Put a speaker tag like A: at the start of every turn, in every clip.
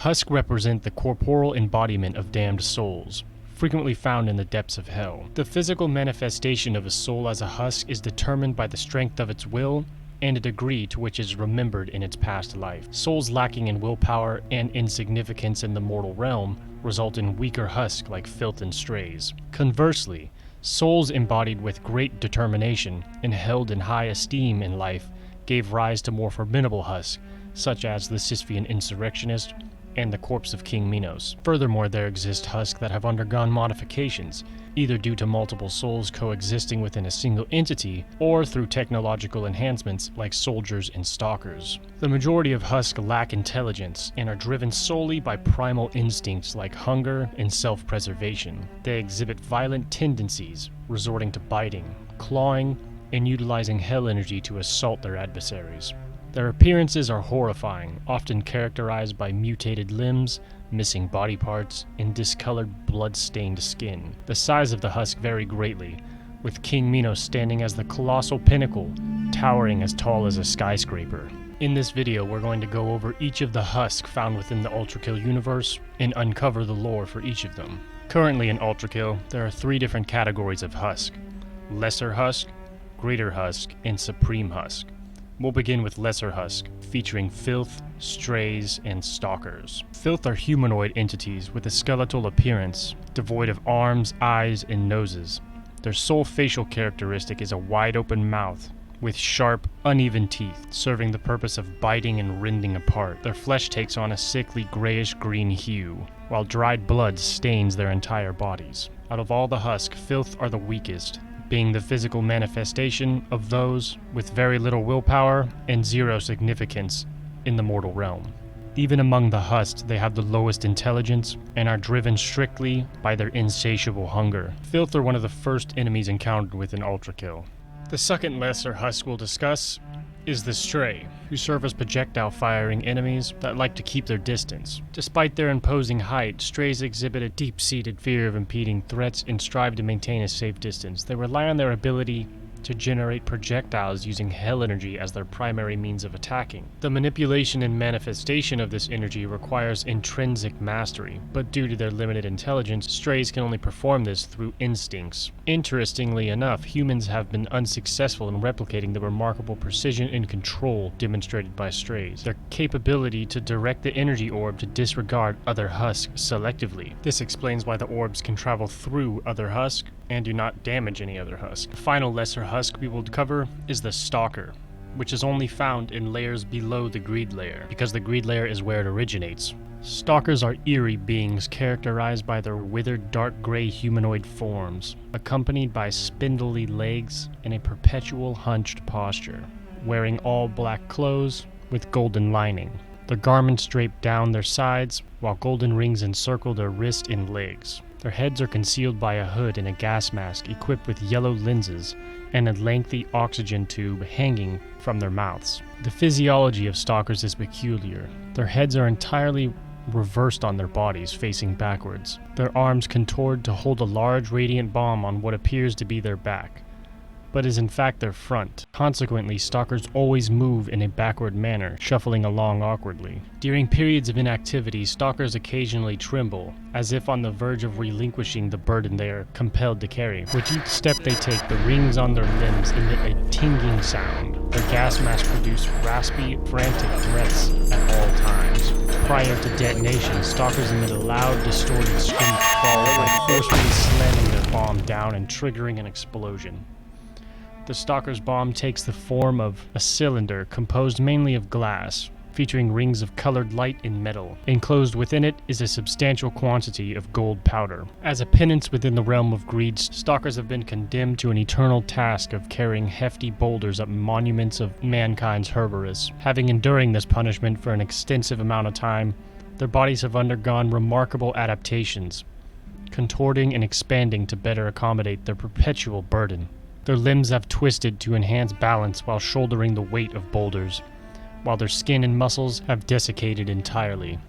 A: Husks represent the corporeal embodiment of damned souls, frequently found in the depths of hell. The physical manifestation of a soul as a husk is determined by the strength of its will and a degree to which it is remembered in its past life. Souls lacking in willpower and insignificance in the mortal realm result in weaker husks like filth and strays. Conversely, souls embodied with great determination and held in high esteem in life gave rise to more formidable husks, such as the Sisyphian insurrectionist and the corpse of King Minos. Furthermore, there exist husks that have undergone modifications, either due to multiple souls coexisting within a single entity, or through technological enhancements like soldiers and stalkers. The majority of husks lack intelligence and are driven solely by primal instincts like hunger and self-preservation. They exhibit violent tendencies, resorting to biting, clawing, and utilizing hell energy to assault their adversaries. Their appearances are horrifying, often characterized by mutated limbs, missing body parts, and discolored, blood-stained skin. The size of the husk vary greatly, with King Minos standing as the colossal pinnacle, towering as tall as a skyscraper. In this video, we're going to go over each of the husks found within the ULTRAKILL universe and uncover the lore for each of them. Currently in ULTRAKILL, there are 3 different categories of husk: Lesser Husk, Greater Husk, and Supreme Husk. We'll begin with Lesser Husk, featuring Filth, Strays, and Stalkers. Filth are humanoid entities with a skeletal appearance, devoid of arms, eyes, and noses. Their sole facial characteristic is a wide-open mouth, with sharp, uneven teeth, serving the purpose of biting and rending apart. Their flesh takes on a sickly grayish-green hue, while dried blood stains their entire bodies. Out of all the husks, Filth are the weakest, being the physical manifestation of those with very little willpower and 0 significance in the mortal realm. Even among the husks, they have the lowest intelligence and are driven strictly by their insatiable hunger. Filth are one of the first enemies encountered within ULTRAKILL. The second lesser husk we'll discuss is the Stray, who serve as projectile-firing enemies that like to keep their distance. Despite their imposing height, Strays exhibit a deep-seated fear of impeding threats and strive to maintain a safe distance. They rely on their ability to generate projectiles using hell energy as their primary means of attacking. The manipulation and manifestation of this energy requires intrinsic mastery, but due to their limited intelligence, Strays can only perform this through instincts. Interestingly enough, humans have been unsuccessful in replicating the remarkable precision and control demonstrated by Strays. Their capability to direct the energy orb to disregard other husks selectively. This explains why the orbs can travel through other husks and do not damage any other husk. The final lesser husk we will cover is the Stalker, which is only found in layers below the greed layer, because the greed layer is where it originates. Stalkers are eerie beings characterized by their withered dark gray humanoid forms, accompanied by spindly legs and a perpetual hunched posture, wearing all black clothes with golden lining. Their garments drape down their sides, while golden rings encircle their wrists and legs. Their heads are concealed by a hood and a gas mask equipped with yellow lenses and a lengthy oxygen tube hanging from their mouths. The physiology of stalkers is peculiar. Their heads are entirely reversed on their bodies, facing backwards. Their arms contort to hold a large radiant bomb on what appears to be their back, but is in fact their front. Consequently, stalkers always move in a backward manner, shuffling along awkwardly. During periods of inactivity, stalkers occasionally tremble, as if on the verge of relinquishing the burden they are compelled to carry. With each step they take, the rings on their limbs emit a tinging sound. Their gas masks produce raspy, frantic breaths at all times. Prior to detonation, stalkers emit a loud, distorted scream, followed by forcefully slamming their bomb down and triggering an explosion. The stalker's bomb takes the form of a cylinder composed mainly of glass, featuring rings of colored light and metal. Enclosed within it is a substantial quantity of gold powder. As a penance within the realm of greed, stalkers have been condemned to an eternal task of carrying hefty boulders up monuments of mankind's Cerberus. Having enduring this punishment for an extensive amount of time, their bodies have undergone remarkable adaptations, contorting and expanding to better accommodate their perpetual burden. Their limbs have twisted to enhance balance while shouldering the weight of boulders, while their skin and muscles have desiccated entirely,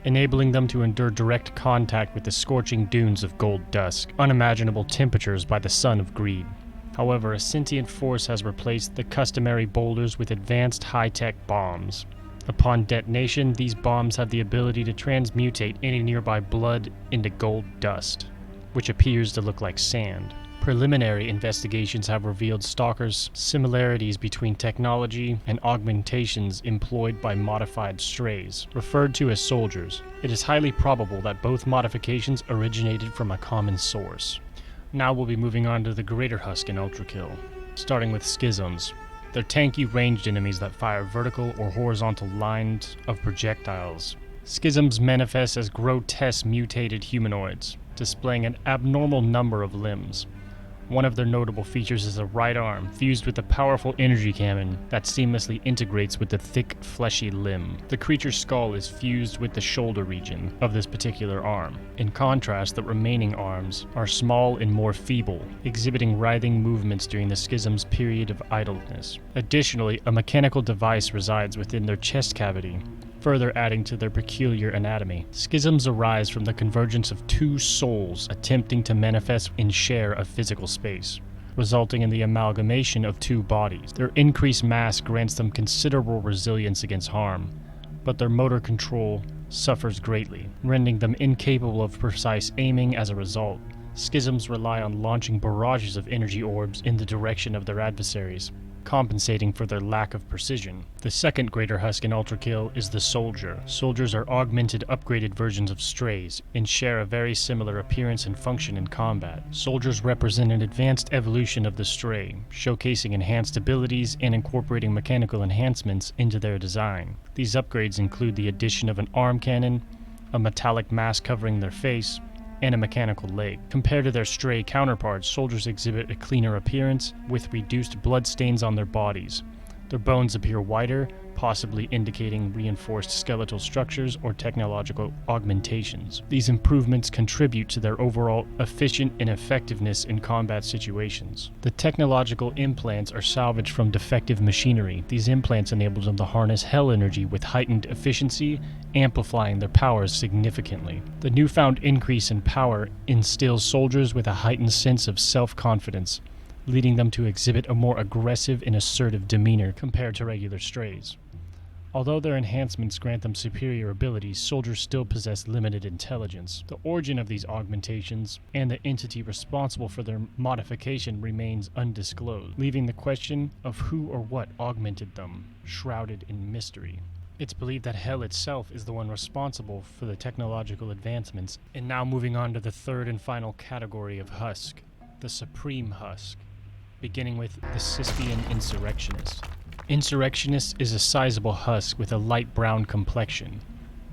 A: enabling them to endure direct contact with the scorching dunes of gold dust, unimaginable temperatures by the sun of greed. However, a sentient force has replaced the customary boulders with advanced high-tech bombs. Upon detonation, these bombs have the ability to transmutate any nearby blood into gold dust, which appears to look like sand. Preliminary investigations have revealed Stalker's similarities between technology and augmentations employed by modified strays, referred to as soldiers. It is highly probable that both modifications originated from a common source. Now we'll be moving on to the Greater Husk in ULTRAKILL, starting with Schisms. They're tanky ranged enemies that fire vertical or horizontal lines of projectiles. Schisms manifest as grotesque mutated humanoids, displaying an abnormal number of limbs. One of their notable features is a right arm, fused with a powerful energy cannon that seamlessly integrates with the thick, fleshy limb. The creature's skull is fused with the shoulder region of this particular arm. In contrast, the remaining arms are small and more feeble, exhibiting writhing movements during the Schism's period of idleness. Additionally, a mechanical device resides within their chest cavity, further adding to their peculiar anatomy. Schisms arise from the convergence of two souls attempting to manifest and share a physical space, resulting in the amalgamation of two bodies. Their increased mass grants them considerable resilience against harm, but their motor control suffers greatly, rendering them incapable of precise aiming as a result. Schisms rely on launching barrages of energy orbs in the direction of their adversaries, compensating for their lack of precision. The second Greater Husk in ULTRAKILL is the Soldier. Soldiers are augmented, upgraded versions of strays and share a very similar appearance and function in combat. Soldiers represent an advanced evolution of the stray, showcasing enhanced abilities and incorporating mechanical enhancements into their design. These upgrades include the addition of an arm cannon, a metallic mask covering their face, and a mechanical leg. Compared to their stray counterparts, soldiers exhibit a cleaner appearance with reduced blood stains on their bodies. Their bones appear whiter, possibly indicating reinforced skeletal structures or technological augmentations. These improvements contribute to their overall efficient and effectiveness in combat situations. The technological implants are salvaged from defective machinery. These implants enable them to harness hell energy with heightened efficiency, amplifying their powers significantly. The newfound increase in power instills soldiers with a heightened sense of self-confidence, leading them to exhibit a more aggressive and assertive demeanor compared to regular strays. Although their enhancements grant them superior abilities, soldiers still possess limited intelligence. The origin of these augmentations and the entity responsible for their modification remains undisclosed, leaving the question of who or what augmented them shrouded in mystery. It's believed that Hell itself is the one responsible for the technological advancements. And now moving on to the third and final category of Husk, the Supreme Husk, beginning with the Sisyphian insurrectionist. Insurrectionist is a sizable husk with a light brown complexion,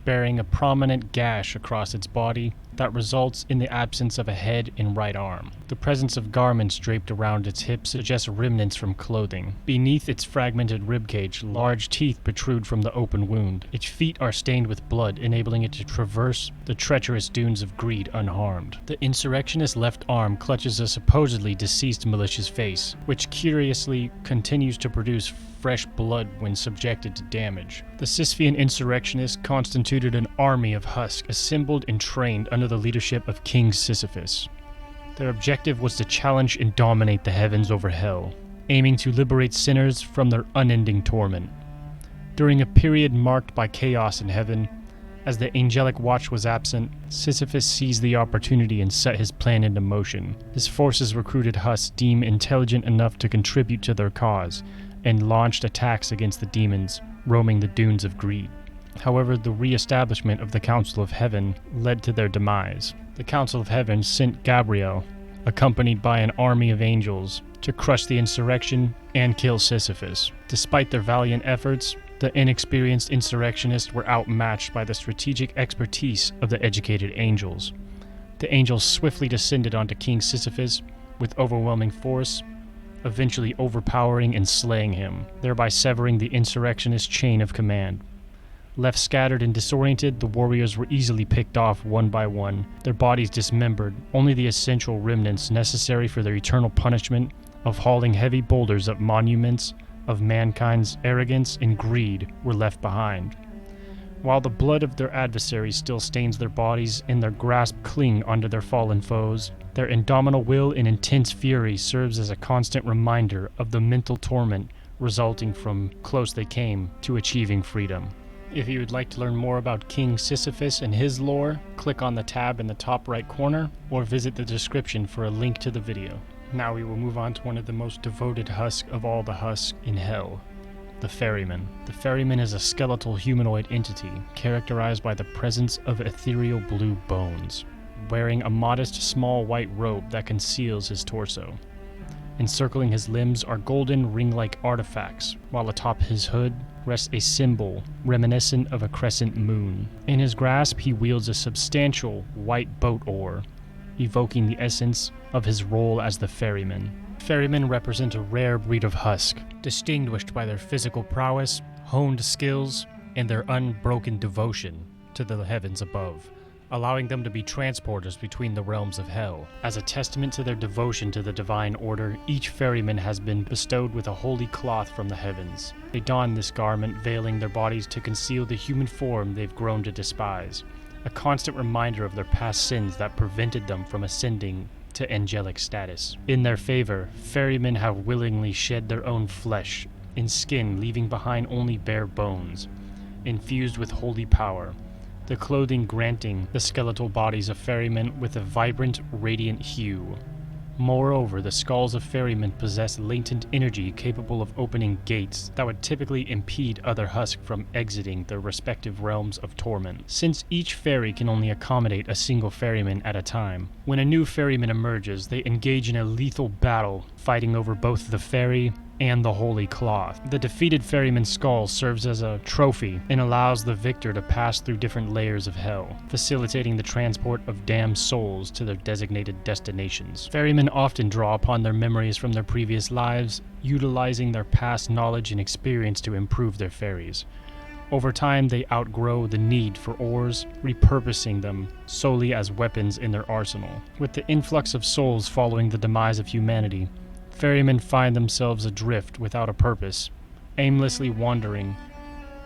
A: bearing a prominent gash across its body that results in the absence of a head and right arm. The presence of garments draped around its hips suggests remnants from clothing. Beneath its fragmented ribcage, large teeth protrude from the open wound. Its feet are stained with blood, enabling it to traverse the treacherous dunes of greed unharmed. The insurrectionist's left arm clutches a supposedly deceased militia's face, which curiously continues to produce fresh blood when subjected to damage. The Sisyphian insurrectionists constituted an army of husks assembled and trained under the leadership of King Sisyphus. Their objective was to challenge and dominate the heavens over hell, aiming to liberate sinners from their unending torment. During a period marked by chaos in heaven, as the angelic watch was absent, Sisyphus seized the opportunity and set his plan into motion. His forces recruited husks deemed intelligent enough to contribute to their cause, and launched attacks against the demons roaming the dunes of greed. However, the re-establishment of the Council of Heaven led to their demise. The Council of Heaven sent Gabriel, accompanied by an army of angels, to crush the insurrection and kill Sisyphus. Despite their valiant efforts, the inexperienced insurrectionists were outmatched by the strategic expertise of the educated angels. The angels swiftly descended onto King Sisyphus with overwhelming force, eventually overpowering and slaying him, thereby severing the insurrectionist chain of command. Left scattered and disoriented, the warriors were easily picked off one by one, their bodies dismembered. Only the essential remnants necessary for their eternal punishment of hauling heavy boulders up monuments of mankind's arrogance and greed were left behind. While the blood of their adversaries still stains their bodies and their grasp cling onto their fallen foes, their indomitable will and intense fury serves as a constant reminder of the mental torment resulting from close they came to achieving freedom. If you would like to learn more about King Sisyphus and his lore, click on the tab in the top right corner or visit the description for a link to the video. Now we will move on to one of the most devoted husks of all the husks in hell, the Ferryman. The Ferryman is a skeletal humanoid entity characterized by the presence of ethereal blue bones, wearing a modest small white robe that conceals his torso. Encircling his limbs are golden ring-like artifacts, while atop his hood rests a symbol reminiscent of a crescent moon. In his grasp he wields a substantial white boat oar, evoking the essence of his role as the ferryman. Ferrymen represent a rare breed of husk, distinguished by their physical prowess, honed skills, and their unbroken devotion to the heavens above, allowing them to be transporters between the realms of hell. As a testament to their devotion to the divine order, each ferryman has been bestowed with a holy cloth from the heavens. They don this garment, veiling their bodies to conceal the human form they've grown to despise, a constant reminder of their past sins that prevented them from ascending to angelic status. In their favor, ferrymen have willingly shed their own flesh and skin, leaving behind only bare bones, infused with holy power, the clothing granting the skeletal bodies of ferrymen with a vibrant, radiant hue. Moreover, the skulls of ferrymen possess latent energy capable of opening gates that would typically impede other husks from exiting their respective realms of torment. Since each ferry can only accommodate a single ferryman at a time, when a new ferryman emerges, they engage in a lethal battle, fighting over both the ferry and the holy cloth. The defeated ferryman's skull serves as a trophy and allows the victor to pass through different layers of hell, facilitating the transport of damned souls to their designated destinations. Ferrymen often draw upon their memories from their previous lives, utilizing their past knowledge and experience to improve their ferries. Over time, they outgrow the need for oars, repurposing them solely as weapons in their arsenal. With the influx of souls following the demise of humanity, ferrymen find themselves adrift without a purpose, aimlessly wandering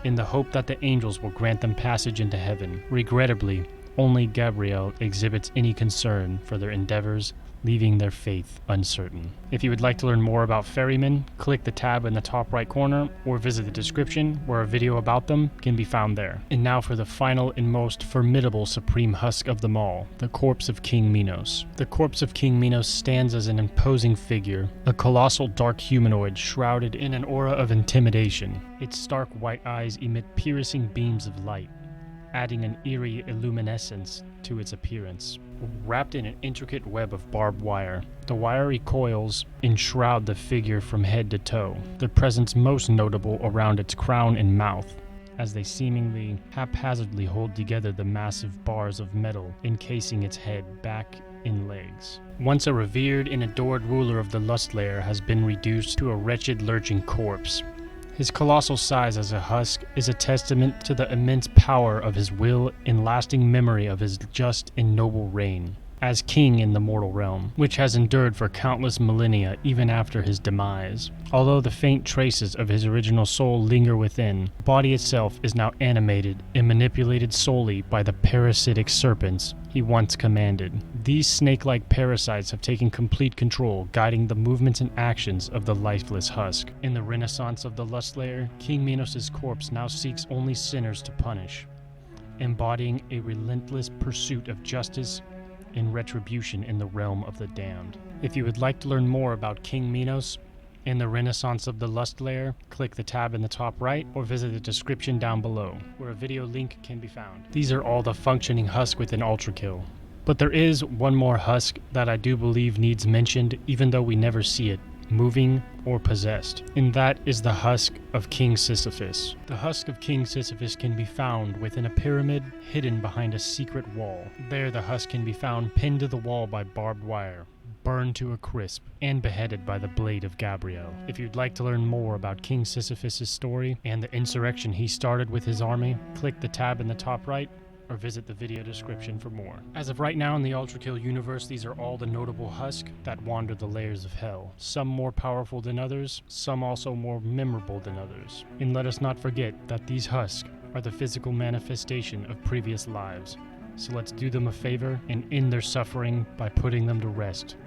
A: in the hope that the angels will grant them passage into heaven. Regrettably, only Gabriel exhibits any concern for their endeavors, leaving their faith uncertain. If you would like to learn more about ferrymen, click the tab in the top right corner or visit the description where a video about them can be found there. And now for the final and most formidable supreme husk of them all, the corpse of King Minos. The corpse of King Minos stands as an imposing figure, a colossal dark humanoid shrouded in an aura of intimidation. Its stark white eyes emit piercing beams of light, adding an eerie illuminescence to its appearance. Wrapped in an intricate web of barbed wire, the wiry coils enshroud the figure from head to toe, their presence most notable around its crown and mouth, as they seemingly haphazardly hold together the massive bars of metal encasing its head, back, and legs. Once a revered and adored ruler of the Lust Layer has been reduced to a wretched, lurching corpse. His colossal size as a husk is a testament to the immense power of his will and lasting memory of his just and noble reign as king in the mortal realm, which has endured for countless millennia even after his demise. Although the faint traces of his original soul linger within, the body itself is now animated and manipulated solely by the parasitic serpents he once commanded. These snake-like parasites have taken complete control, guiding the movements and actions of the lifeless husk. In the renaissance of the Lust Layer, King Minos' corpse now seeks only sinners to punish, embodying a relentless pursuit of justice and retribution in the realm of the damned. If you would like to learn more about King Minos and the renaissance of the Lust Layer, click the tab in the top right or visit the description down below, where a video link can be found. These are all the functioning husks within ULTRAKILL. But there is one more husk that I do believe needs mentioned, even though we never see it moving or possessed, and that is the husk of King Sisyphus. The husk of King Sisyphus can be found within a pyramid hidden behind a secret wall. There the husk can be found pinned to the wall by barbed wire, burned to a crisp, and beheaded by the blade of Gabriel. If you'd like to learn more about King Sisyphus' story and the insurrection he started with his army, click the tab in the top right or visit the video description for more. As of right now in the ULTRAKILL universe, these are all the notable husks that wander the layers of hell. Some more powerful than others, some also more memorable than others. And let us not forget that these husks are the physical manifestation of previous lives. So let's do them a favor and end their suffering by putting them to rest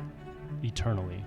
A: eternally.